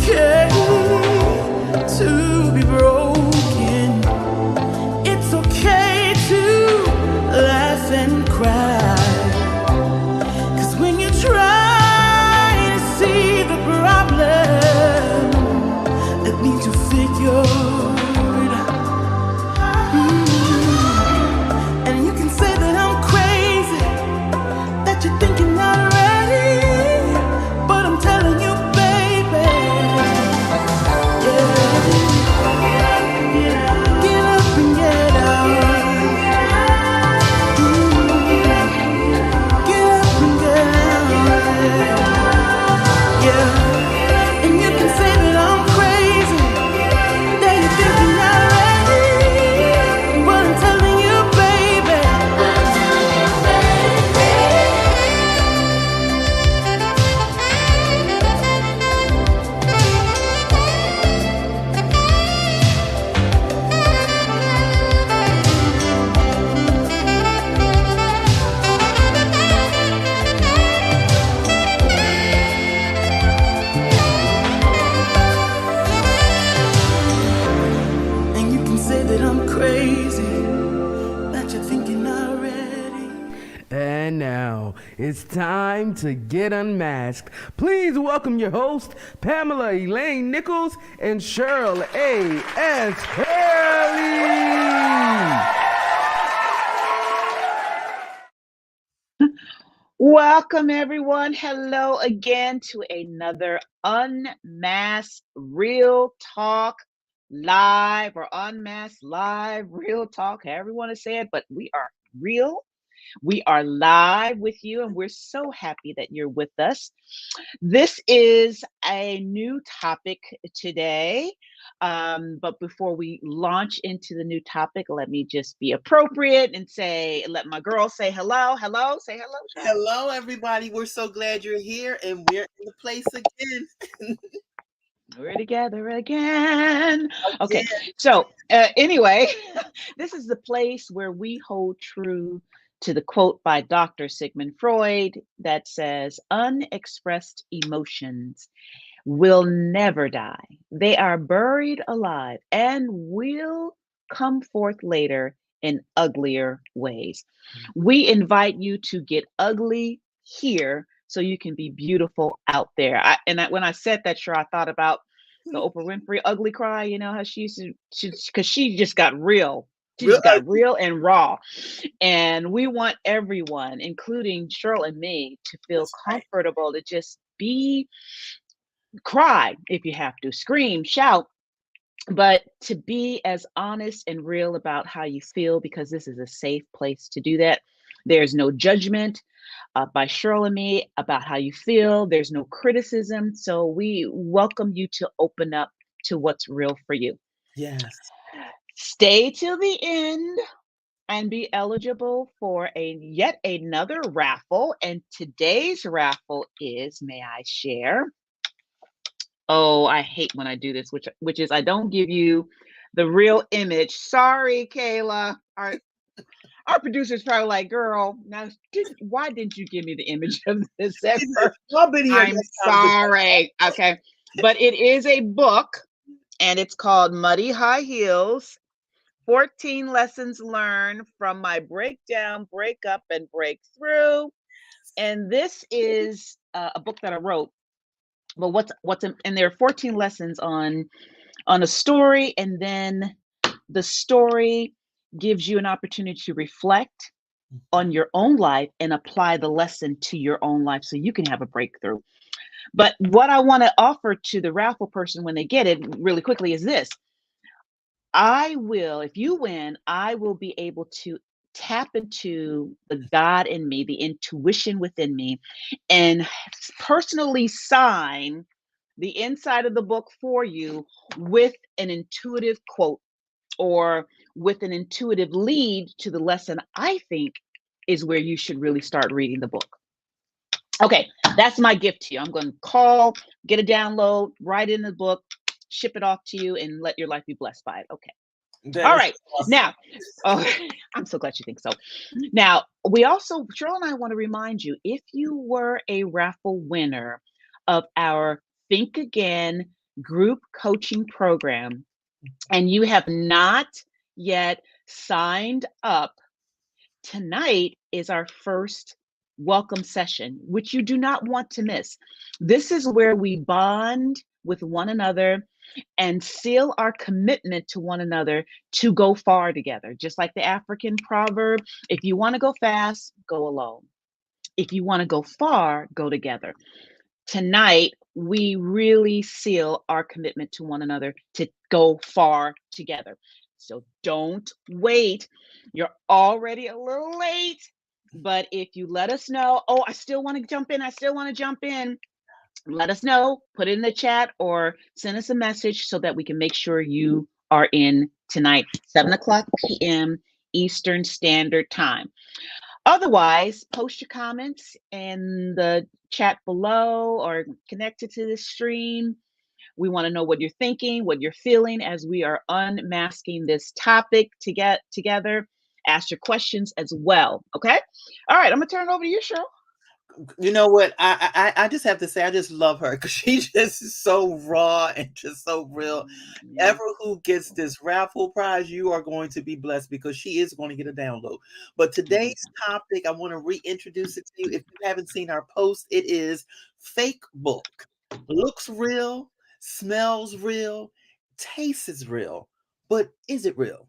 okay to be broken. It's okay to laugh and cry. 'Cause when you try to see the problem, that means you figure it out. And you can say that I'm crazy, that you're thinking already, but I'm telling you, baby, yeah, get up and get out. Get up and get out. Yeah. And you can say that I'm crazy, that you're thinking already, but I'm telling you, baby. And you can say that I'm crazy, that you're thinking already. And now it's time to get unmasked. Please welcome your host, Pamela Elaine Nichols and Cheryl A.S. Haley. Welcome, everyone. Hello again to another Unmasked Real Talk Live, or Unmasked Live Real Talk, however you want to say it, but we are real. We are live with you, and we're so happy that you're with us. This is a new topic today. But before we launch into the new topic, let me just be appropriate and let my girls say hello. Hello, say hello. Cheryl. Hello, everybody. We're so glad you're here, and we're in the place again. We're together again. Okay, so anyway, this is the place where we hold true to the quote by Dr. Sigmund Freud that says, unexpressed emotions will never die. They are buried alive and will come forth later in uglier ways. We invite you to get ugly here so you can be beautiful out there. When I said that, sure, I thought about the Oprah Winfrey ugly cry, you know, how she used to, because she just got real. She just got real and raw. And we want everyone, including Cheryl and me, to feel comfortable to just cry if you have to, scream, shout, but to be as honest and real about how you feel, because this is a safe place to do that. There's no judgment by Cheryl and me about how you feel. There's no criticism. So we welcome you to open up to what's real for you. Yes. Stay till the end and be eligible for yet another raffle. And today's raffle is, may I share? Oh, I hate when I do this, which is I don't give you the real image. Sorry, Kayla. Our producer's probably like, girl, now why didn't you give me the image of this ever? I'm sorry. Okay. But it is a book, and it's called Muddy High Heels, 14 Lessons Learned from My Breakdown, Breakup, and Breakthrough. And this is a book that I wrote. But and there are 14 lessons on a story, and then the story gives you an opportunity to reflect on your own life and apply the lesson to your own life so you can have a breakthrough. But what I want to offer to the raffle person when they get it really quickly is this. If you win, I will be able to tap into the God in me, the intuition within me, and personally sign the inside of the book for you with an intuitive quote or with an intuitive lead to the lesson I think is where you should really start reading the book. Okay, that's my gift to you. I'm going to call, get a download, write in the book, ship it off to you, and let your life be blessed by it. Okay. All right. Awesome. Now, I'm so glad you think so. Now, we also, Cheryl and I want to remind you, if you were a raffle winner of our Think Again group coaching program and you have not yet signed up, tonight is our first welcome session, which you do not want to miss. This is where we bond with one another and seal our commitment to one another to go far together. Just like the African proverb, if you want to go fast, go alone. If you want to go far, go together. Tonight, we really seal our commitment to one another to go far together. So don't wait. You're already a little late, but if you let us know, oh, I still want to jump in, I still want to jump in, let us know, put it in the chat or send us a message so that we can make sure you are in tonight, 7 o'clock p.m. Eastern Standard Time. Otherwise, post your comments in the chat below or connected to this stream. We want to know what you're thinking, what you're feeling as we are unmasking this topic to get together. Ask your questions as well. Okay. All right. I'm going to turn it over to you, Cheryl. You know what? I just have to say I just love her because she just is so raw and just so real. Ever who gets this raffle prize, you are going to be blessed because she is going to get a download. But today's topic, I want to reintroduce it to you. If you haven't seen our post, it is fake book. Looks real, smells real, tastes real, but is it real?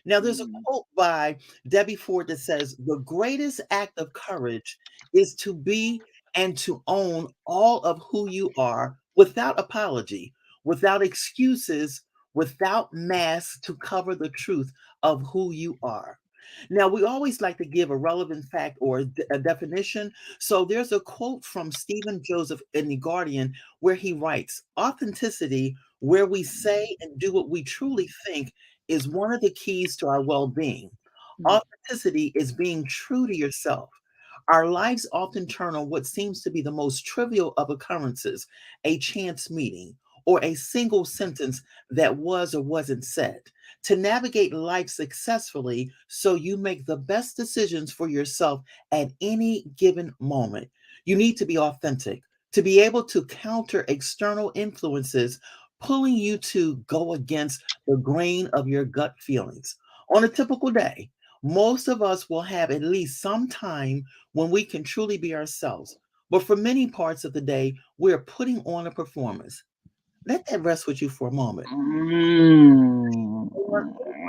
Now, there's a quote by Debbie Ford that says, "The greatest act of courage is to be and to own all of who you are without apology, without excuses, without masks to cover the truth of who you are." Now, we always like to give a relevant fact or a definition. So there's a quote from Stephen Joseph in The Guardian where he writes, "Authenticity, where we say and do what we truly think, is one of the keys to our well being. Authenticity is being true to yourself. Our lives often turn on what seems to be the most trivial of occurrences, a chance meeting, or a single sentence that was or wasn't said. To navigate life successfully, so you make the best decisions for yourself at any given moment, you need to be authentic, to be able to counter external influences pulling you to go against the grain of your gut feelings. On a typical day, most of us will have at least some time when we can truly be ourselves. But for many parts of the day, we're putting on a performance. Let that rest with you for a moment. On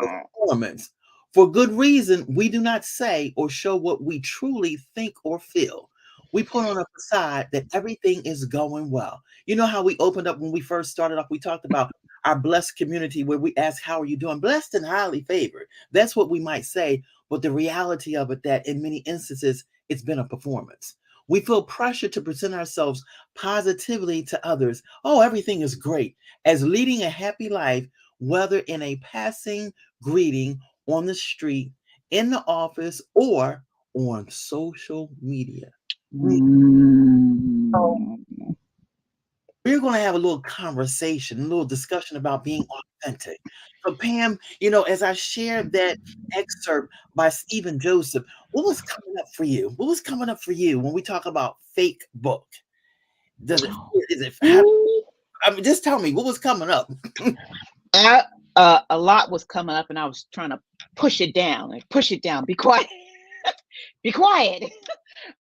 a performance. For good reason, we do not say or show what we truly think or feel. We put on a facade that everything is going well. You know how we opened up when we first started off, we talked about our blessed community where we ask, how are you doing? Blessed and highly favored. That's what we might say. But the reality of it, that in many instances, it's been a performance. We feel pressure to present ourselves positively to others. Oh, everything is great. As leading a happy life, whether in a passing greeting on the street, in the office, or on social media. So we're going to have a little conversation, a little discussion about being authentic. So, Pam, as I shared that excerpt by Stephen Joseph, what was coming up for you? What was coming up for you when we talk about fake book? Does it, is it, just tell me what was coming up. A lot was coming up and I was trying to push it down. Be quiet. Be quiet.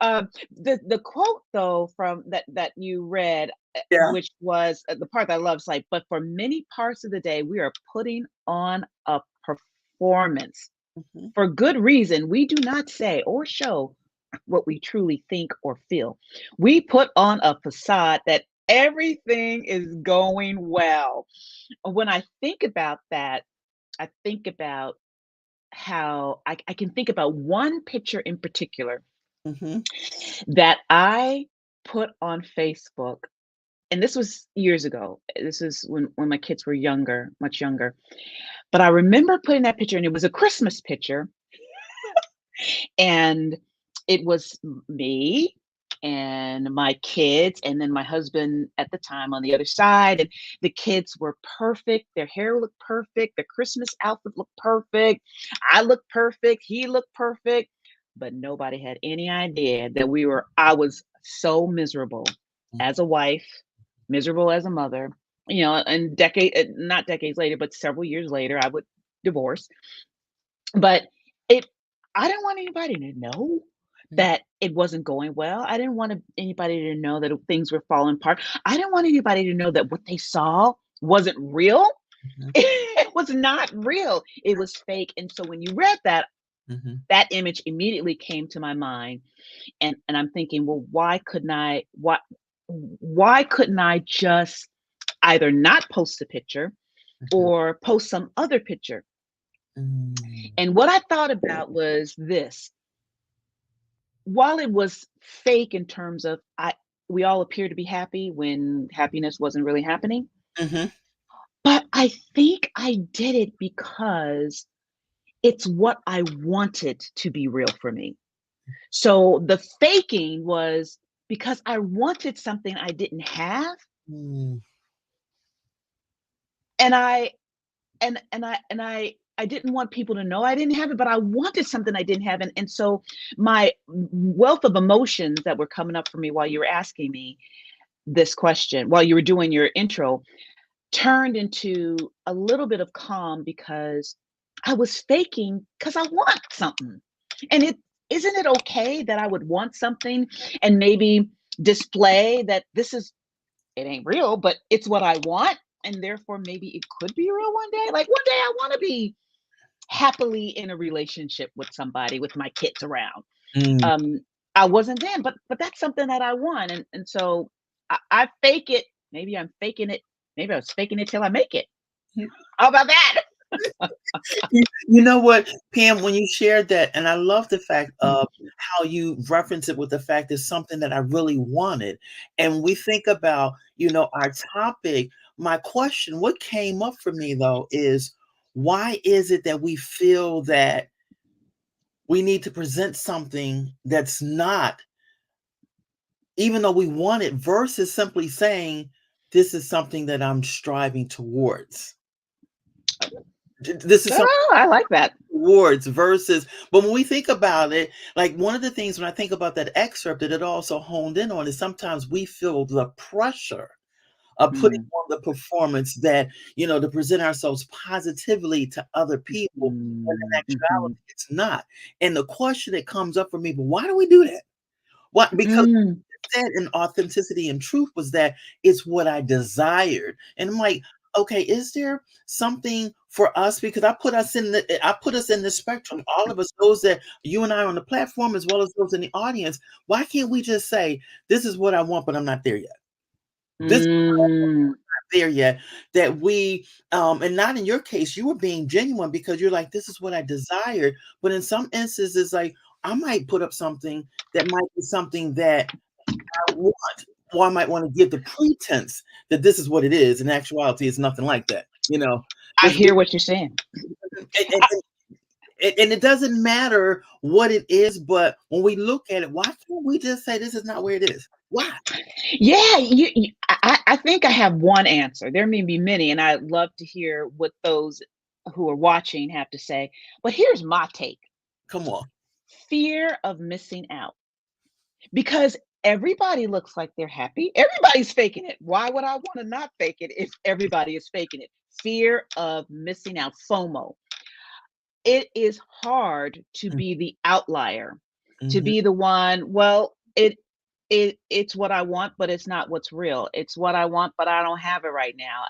The quote though from that you read, Yeah. which was the part that I love, is like, but for many parts of the day, we are putting on a performance. For good reason. We do not say or show what we truly think or feel. We put on a facade that everything is going well. When I think about that, I think about how I can think about one picture in particular that I put on Facebook. And this was years ago. This is when my kids were younger, much younger. But I remember putting that picture, and it was a Christmas picture. And it was me and my kids, and then my husband at the time on the other side. And the kids were perfect. Their hair looked perfect. Their Christmas outfit looked perfect. I looked perfect. He looked perfect. But nobody had any idea that I was so miserable as a wife, miserable as a mother, and not decades later, but several years later, I would divorce. But it, I didn't want anybody to know Mm, that it wasn't going well. I didn't want anybody to know that things were falling apart. I didn't want anybody to know that what they saw wasn't real. mhm, It was not real. It was fake. And so when you read that, mhm, that image immediately came to my mind, and I'm thinking, well, why couldn't I just either not post the picture mhm, or post some other picture? mm, And what I thought about was this: while it was fake in terms of we all appear to be happy when happiness wasn't really happening, mhm, but I think I did it because it's what I wanted to be real for me. So the faking was because I wanted something I didn't have, mm, and I didn't want people to know I didn't have it, but I wanted something I didn't have, and so my wealth of emotions that were coming up for me while you were asking me this question, while you were doing your intro, turned into a little bit of calm because I was faking because I want something. And it isn't it okay that I would want something and maybe display that it ain't real, but it's what I want. And therefore, maybe it could be real one day. Like one day, I want to be happily in a relationship with somebody with my kids around. mm. Um, I wasn't then, but that's something that I want, and so I fake it. Maybe I'm faking it. Maybe I was faking it till I make it. How about that? You know what, Pam, when you shared that, and I love the fact of how you reference it with the fact it's something that I really wanted. And we think about, our topic. My question, what came up for me though, is why is it that we feel that we need to present something that's not, even though we want it, versus simply saying, this is something that I'm striving towards. This is something Oh, I like that. towards versus, but when we think about it, like one of the things when I think about that excerpt that it also honed in on is sometimes we feel the pressure of putting Mm, on the performance that, to present ourselves positively to other people, when in mhm, actuality it's not. And the question that comes up for me, but why do we do that? What? Because mm, said in authenticity and truth was that it's what I desired. And I'm like, okay, is there something for us? Because I put us in the spectrum, all of us, those that you and I are on the platform, as well as those in the audience. Why can't we just say, this is what I want, but I'm not there yet? This is mm. not there yet. That we and not in your case, you were being genuine because you're like, this is what I desired. But in some instances, like I might put up something that might be something that want, or I might want to give the pretense that this is what it is. In actuality, it's nothing like that. I It's, hear what you're saying. and it doesn't matter what it is, but when we look at it, why can't we just say this is not where it is? Why? Yeah, I think I have one answer. There may be many, and I'd love to hear what those who are watching have to say. But here's my take: Come on. fear of missing out. Because everybody looks like they're happy. Everybody's faking it. Why would I want to not fake it if everybody is faking it? Fear of missing out, FOMO. It is hard to be the outlier, to Mm-hmm. be the one, well, it's what I want, but it's not what's real. It's what I want, but I don't have it right now.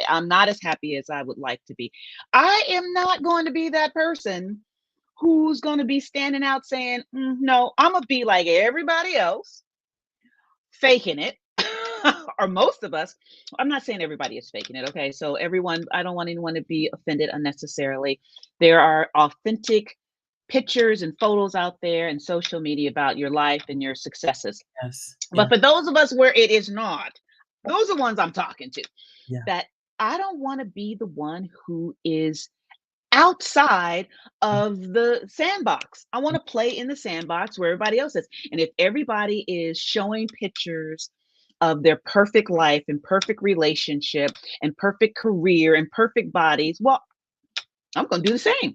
I'm not as happy as I would like to be. I am not going to be that person who's going to be standing out saying, no, I'm going to be like everybody else, faking it. Or most of us. I'm not saying everybody is faking it. Okay. So, everyone, I don't want anyone to be offended unnecessarily. There are authentic pictures and photos out there and social media about your life and your successes. Yes. But Yeah. for those of us where it is not, those are ones I'm talking to. Yeah. That I don't want to be the one who is outside of the sandbox. I want to play in the sandbox where everybody else is. And if everybody is showing pictures of their perfect life and perfect relationship and perfect career and perfect bodies, well, I'm going to do the same.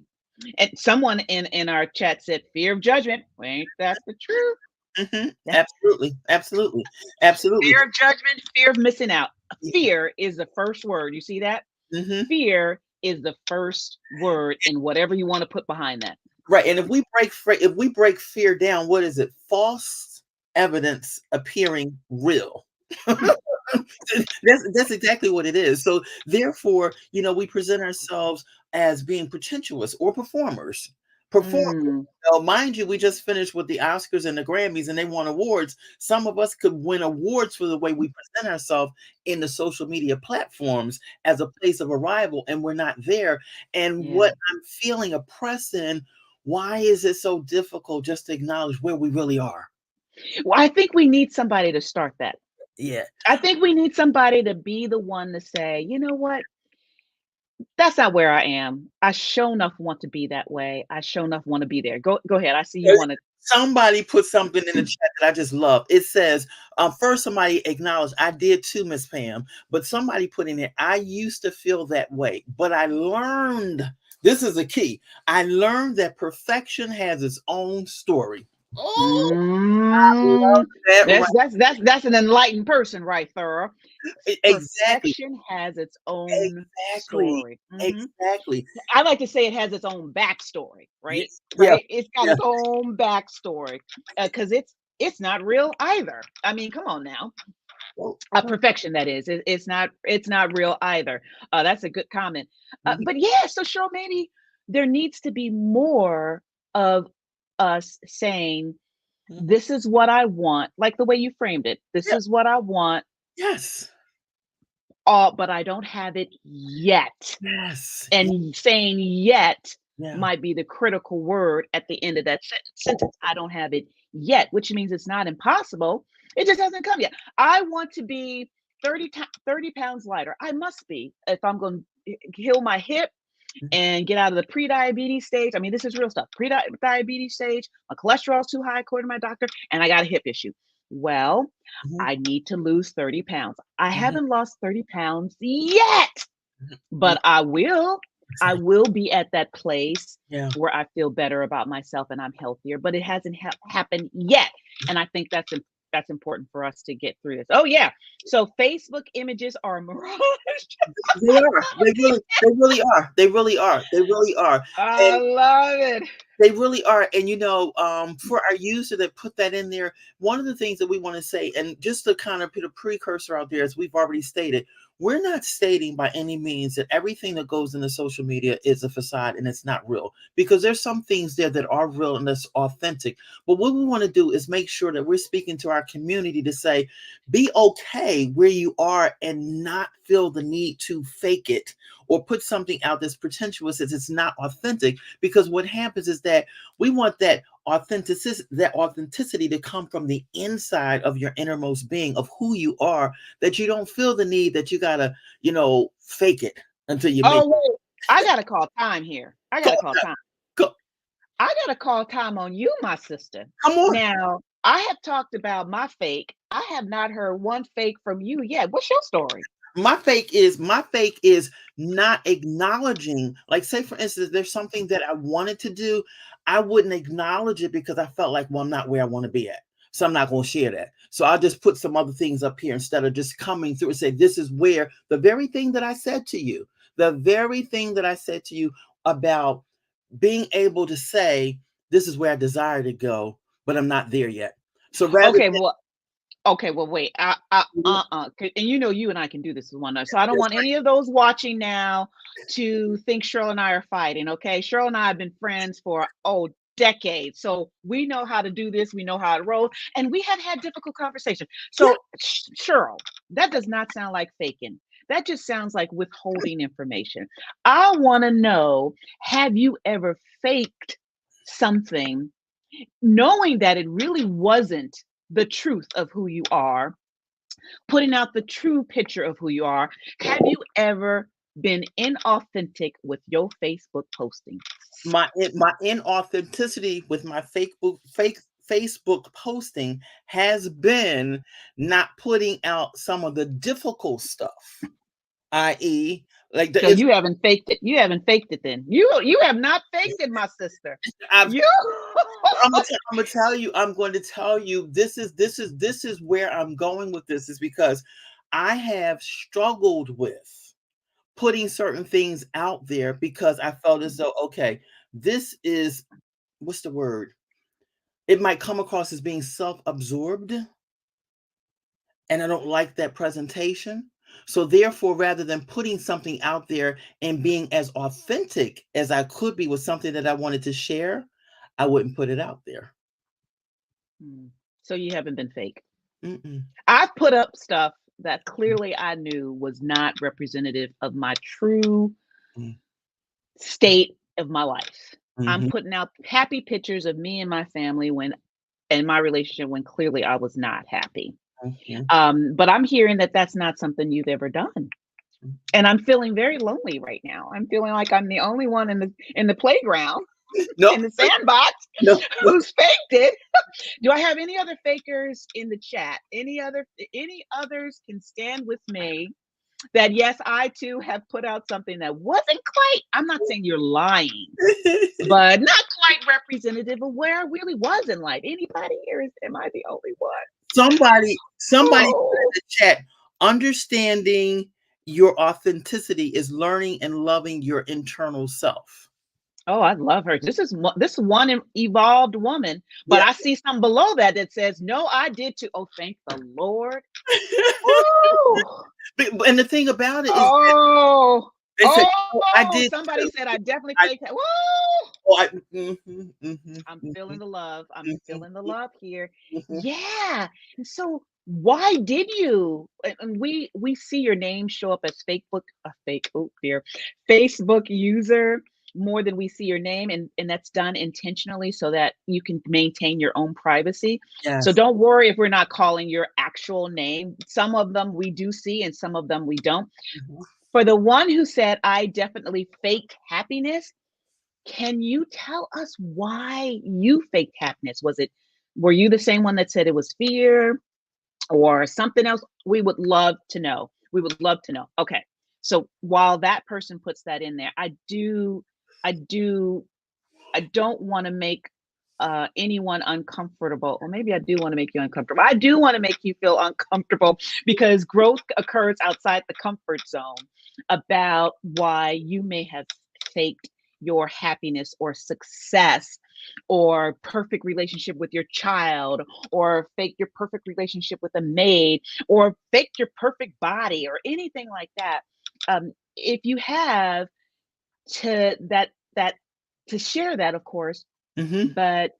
And someone in our chat said, fear of judgment. Well, ain't that the truth? Mm-hmm. That's Absolutely. Absolutely. Absolutely. fear of judgment, fear of missing out. Fear is the first word. You see that? Mm-hmm. Fear is the first word in whatever you want to put behind that. Right. And if we break fear down, what is it? False evidence appearing real. That's exactly what it is. So therefore, we present ourselves as being pretentious or performers. Perform. Mm, Mind you, we just finished with the Oscars and the Grammys, and they won awards. Some of us could win awards for the way we present ourselves in the social media platforms as a place of arrival, and we're not there. And yeah. what I'm feeling oppressed in, why is it so difficult just to acknowledge where we really are? Well, I think we need somebody to start that. Yeah. I think we need somebody to be the one to say, you know what? That's not where I am. I sure enough want to be that way. I sure enough want to be there. Go ahead. I see you want to. Somebody put something in the chat that I just love. It says, first somebody acknowledged, I did too, Miss Pam, but somebody put in there, I used to feel that way, but I learned, this is a key, I learned that perfection has its own story. Oh, I love Mm, that right. that's an enlightened person right there. Exactly. Perfection has its own Exactly. story. Exactly. I like to say it has its own backstory, right? Yes. Yeah. Right? It's got Yeah. its own backstory because it's not real either. I mean, come on now. Well, Perfection, that is. It's not real either. That's a good comment. mhm, But yeah, so sure, maybe there needs to be more of us saying, mhm. "This is what I want," like the way you framed it. This Yeah. is what I want, Yes. but I don't have it yet. Yes. Yeah. And saying "yet" Yeah. might be the critical word at the end of that sentence. I don't have it yet, which means it's not impossible. It just hasn't come yet. I want to be 30 pounds lighter. I must be if I'm going to heal my hip Mhm, and get out of the pre-diabetes stage. I mean, this is real stuff. Pre-diabetes stage, my cholesterol's too high according to my doctor, and I got a hip issue. Well, mhm, I need to lose 30 pounds. I mhm, haven't lost 30 pounds yet, mhm, mhm. but I will. I Exactly. will be at that place Yeah. where I feel better about myself and I'm healthier, but it hasn't happened yet. And I think that's important for us to get through this. Oh yeah. So Facebook images are a mirage. They are. They really are. They really are. They really are. I And love it. they really are. And for our user that put that in there, one of the things that we want to say, and just to kind of put a precursor out there, as we've already stated, we're not stating by any means that everything that goes into social media is a facade and it's not real. Because there's some things there that are real and that's authentic. But what we want to do is make sure that we're speaking to our community to say, be okay where you are and not feel the need to fake it or put something out that's pretentious as it's not authentic. Because what happens is that we want that authenticity to come from the inside of your innermost being of who you are, that you don't feel the need that you gotta, fake it until you make Oh wait, I gotta call time here. I go, gotta call time. go, I gotta call time on you, my sister. come on. Now, I have talked about my fake. I have not heard one fake from you yet. What's your story? My fake is not acknowledging, like, say for instance, there's something that I wanted to do, I wouldn't acknowledge it because I felt like, well, I'm not where I want to be at, so I'm not going to share that. So I'll just put some other things up here instead of just coming through and say, this is where the very thing that I said to you, about being able to say, this is where I desire to go, but I'm not there yet. So rather Okay, well, okay, well, wait. than, 'Cause- and you and I can do this with one another. So I don't that's want any of those watching now to think Cheryl and I are fighting. Okay, Cheryl and I have been friends for decades, so we know how to do this. We know how to roll, and we have had difficult conversations. right. So, Cheryl, that does not sound like faking. That just sounds like withholding information. I want to know: have you ever faked something, knowing that it really wasn't the truth of who you are, putting out the true picture of who you are? Have you ever been inauthentic with your Facebook posting? My inauthenticity with my fake Facebook posting has been not putting out some of the difficult stuff, i.e., like So you haven't faked it. You haven't faked it then. You have not faked it, my sister. I've You I'm gonna tell you, I'm going to tell you, this is where I'm going with this, is because I have struggled with putting certain things out there because I felt as though, okay, this is, what's the word? It might come across as being self-absorbed, and I don't like that presentation. So therefore, rather than putting something out there and being as authentic as I could be with something that I wanted to share, I wouldn't put it out there. So you haven't been fake. Mm-mm. I've put up stuff that clearly I knew was not representative of my true Mm. state of my life. I'm Mhm. putting out happy pictures of me and my family when in my relationship when clearly I was not happy. Mhm. But I'm hearing that that's not something you've ever done. And I'm feeling very lonely right now. I'm feeling like I'm the only one in the playground, No, in the sandbox no, no. who's faked it. Do I have any other fakers in the chat? Any others can stand with me that yes, I too have put out something that wasn't quite, I'm not saying you're lying, but not quite representative of where I really was in life. Anybody here? Am I the only one? Somebody put in Oh, the chat, understanding your authenticity is learning and loving your internal self. oh, I love her. This one evolved woman, but Yeah. I see something below that that says, "No, I did too." Oh, thank the Lord. Oh, And the thing about it is that oh, they said, "Oh, I oh! did Somebody too." said I definitely I, faked that. Woo! oh, mhm, mhm, I'm feeling mhm, the love. I'm mhm, feeling the love here. mhm. Yeah. And so why did you? And we see your name show up as oh dear, Facebook user more than we see your name, and that's done intentionally so that you can maintain your own privacy. So Yes. don't worry if we're not calling your actual name. Some of them we do see, and some of them we don't. Mhm. For the one who said, "I definitely faked happiness," can you tell us why you faked happiness? Were you the same one that said it was fear or something else? We would love to know. We would love to know. Okay. So while that person puts that in there, I do, I don't want to make anyone uncomfortable, or maybe I do want to make you uncomfortable. I do want to make you feel uncomfortable because growth occurs outside the comfort zone about why you may have faked your happiness or success or perfect relationship with your child or fake your perfect relationship with a maid or fake your perfect body or anything like that. If you have to that to share that, of course, Mhm. but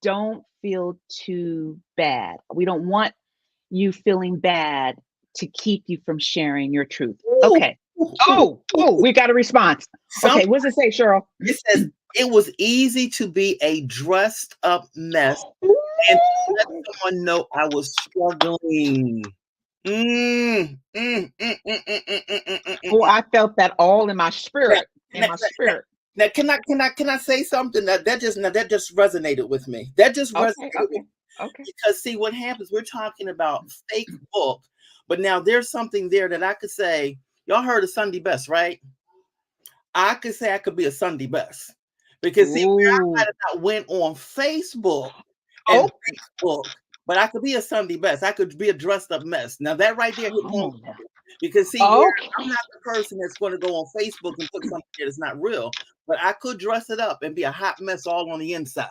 don't feel too bad. We don't want you feeling bad to keep you from sharing your truth. Ooh, Okay. ooh, ooh, ooh, Oh, ooh. we got a response. Some Okay, what does it say, Cheryl? It says it was easy to be a dressed up mess and to let someone know I was struggling. Oh, I felt that all in my Now, spirit. In now, my now, spirit. now, can I say something that just resonated with me? That just Okay, resonated with okay, okay. because see what happens. We're talking about fake book, but now there's something there that I could say. Y'all heard of Sunday best, right? I could say I could be a Sunday best because see where I Ooh. might have not went on Facebook and Oh, Facebook, but I could be a Sunday best. I could be a dressed up mess. Now that right there hit come home on now. because see where Okay. I'm not the person that's going to go on Facebook and put something that is not real, but I could dress it up and be a hot mess all on the inside.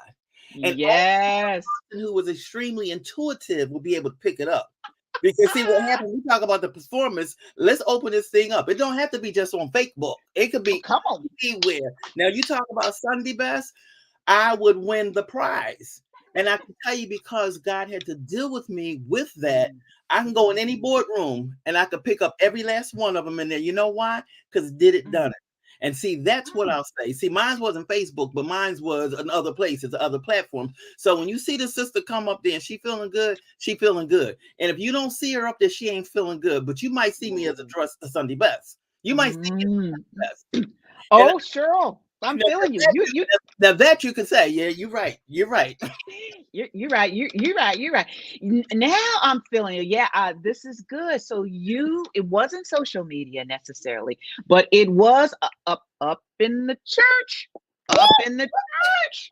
And only Yes. a person who was extremely intuitive will be able to pick it up. Because see what happens, we talk about the performance. Let's open this thing up. It don't have to be just on Facebook. It could Oh, be come on. anywhere. Now you talk about Sunday best, I would win the prize. And I can tell you because God had to deal with me with that. I can go in any boardroom and I could pick up every last one of them in there. You know why? Because did it, done it. And see, that's what I'll say. See, mine wasn't Facebook, but mine was in other places, other platforms. So when you see the sister come up there and she feeling good, she feeling good. And if you don't see her up there, she ain't feeling good. But you might see me as a Sunday best. You might see me Mm. as a best. And Oh, Cheryl, I'm now feeling you. now that you can say, yeah, you're right. You're right. You're right. You're right. You're right. Now I'm feeling it. Yeah, this is good. So it wasn't social media necessarily, but it was up in the church, up in the church.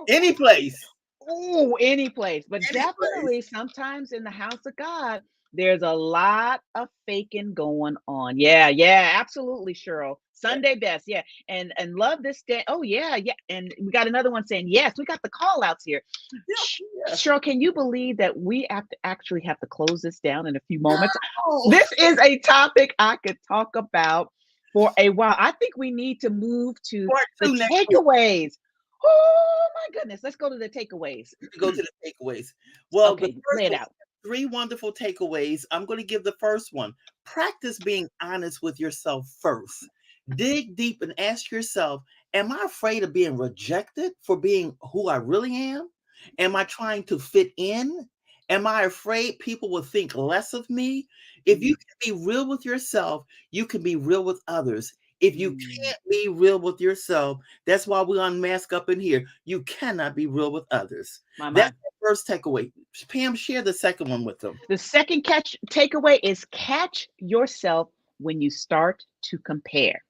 Any place. Oh, any place, but Any place. definitely sometimes in the house of God, There's a lot of faking going on. Yeah, absolutely, Cheryl. Sunday best, yeah. And love this day. Oh, yeah. And we got another one saying, yes, we got the call outs here. Yeah. Cheryl, can you believe that we actually have to close this down in a few moments? Oh. This is a topic I could talk about for a while. I think we need to move to the takeaways. Oh my goodness. Let's go to the takeaways. Go to the takeaways. Well, okay, the first lay it out. 3 wonderful takeaways. I'm going to give the first one. Practice being honest with yourself first. Dig deep and ask yourself, am I afraid of being rejected for being who I really am? Am I trying to fit in? Am I afraid people will think less of me? If you can be real with yourself, you can be real with others. If you can't be real with yourself, that's why we unmask up in here. You cannot be real with others. That's the first takeaway. Pam, share the second one with them. The second takeaway is catch yourself when you start to compare.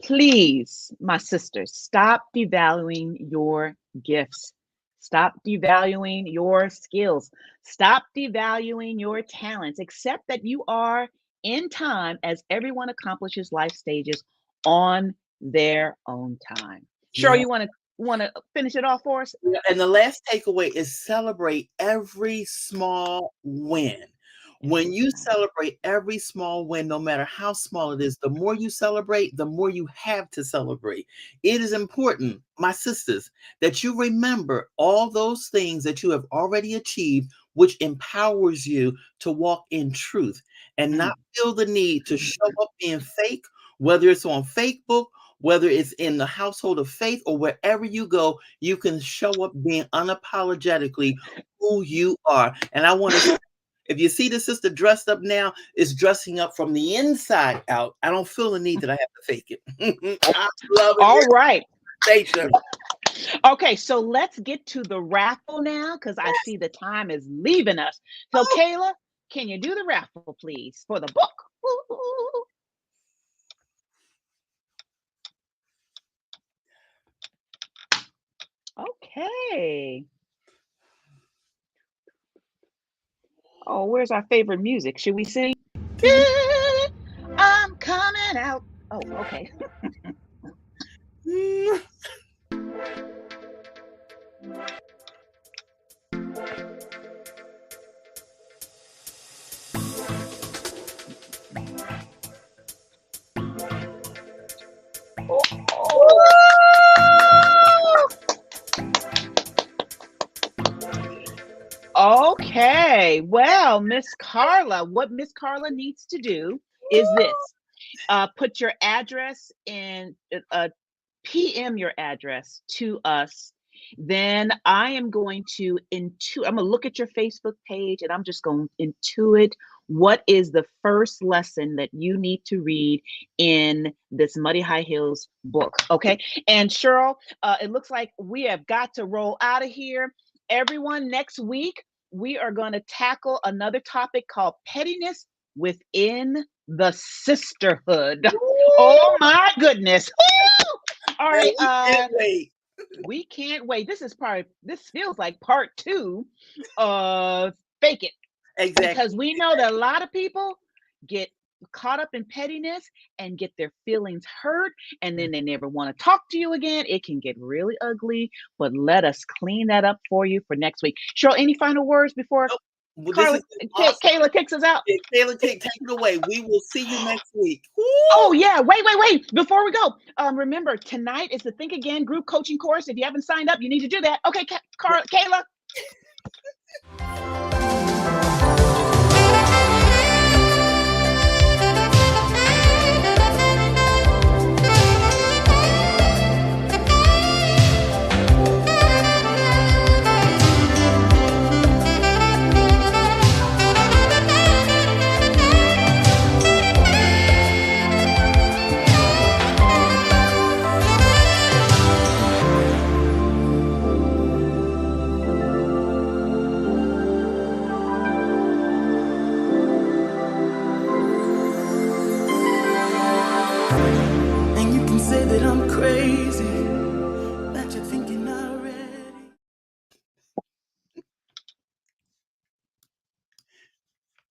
Please, my sisters, stop devaluing your gifts. Stop devaluing your skills. Stop devaluing your talents. Accept that you are in time as everyone accomplishes life stages on their own time. Cheryl, you want to finish it off for us? And the last takeaway is celebrate every small win. When you celebrate every small win, no matter how small it is, the more you celebrate, the more you have to celebrate. It is important, my sisters, that you remember all those things that you have already achieved, which empowers you to walk in truth and not feel the need to show up being fake, whether it's on Facebook, whether it's in the household of faith, or wherever you go, you can show up being unapologetically who you are. And I want to if you see the sister dressed up now, it's dressing up from the inside out. I don't feel the need that I have to fake it. I love it. All right. Thank you. Okay, so let's get to the raffle now because I see the time is leaving us. So, Kayla, can you do the raffle, please, for the book? Ooh. Okay. Oh, where's our favorite music? Should we sing? I'm coming out. Oh, okay. Okay, well, Miss Carla, what Miss Carla needs to do is this. Put your address in, PM your address to us. Then I am going to I'm going to look at your Facebook page and I'm just going to intuit what is the first lesson that you need to read in this Muddy High Heels book. Okay. And Cheryl, it looks like we have got to roll out of here. Everyone, next week, we are going to tackle another topic called pettiness within the sisterhood. Oh my goodness. Woo! All right. We can't wait. This feels like part 2 of Fake It. Exactly. Because we know that a lot of people get caught up in pettiness and get their feelings hurt, and then they never want to talk to you again. It can get really ugly, but let us clean that up for you for next week. Cheryl, any final words before Kayla kicks us out? Kayla, take it away. We will see you next week. Woo! Oh yeah, wait. Before we go, remember tonight is the Think Again group coaching course. If you haven't signed up, you need to do that. Okay, Kayla.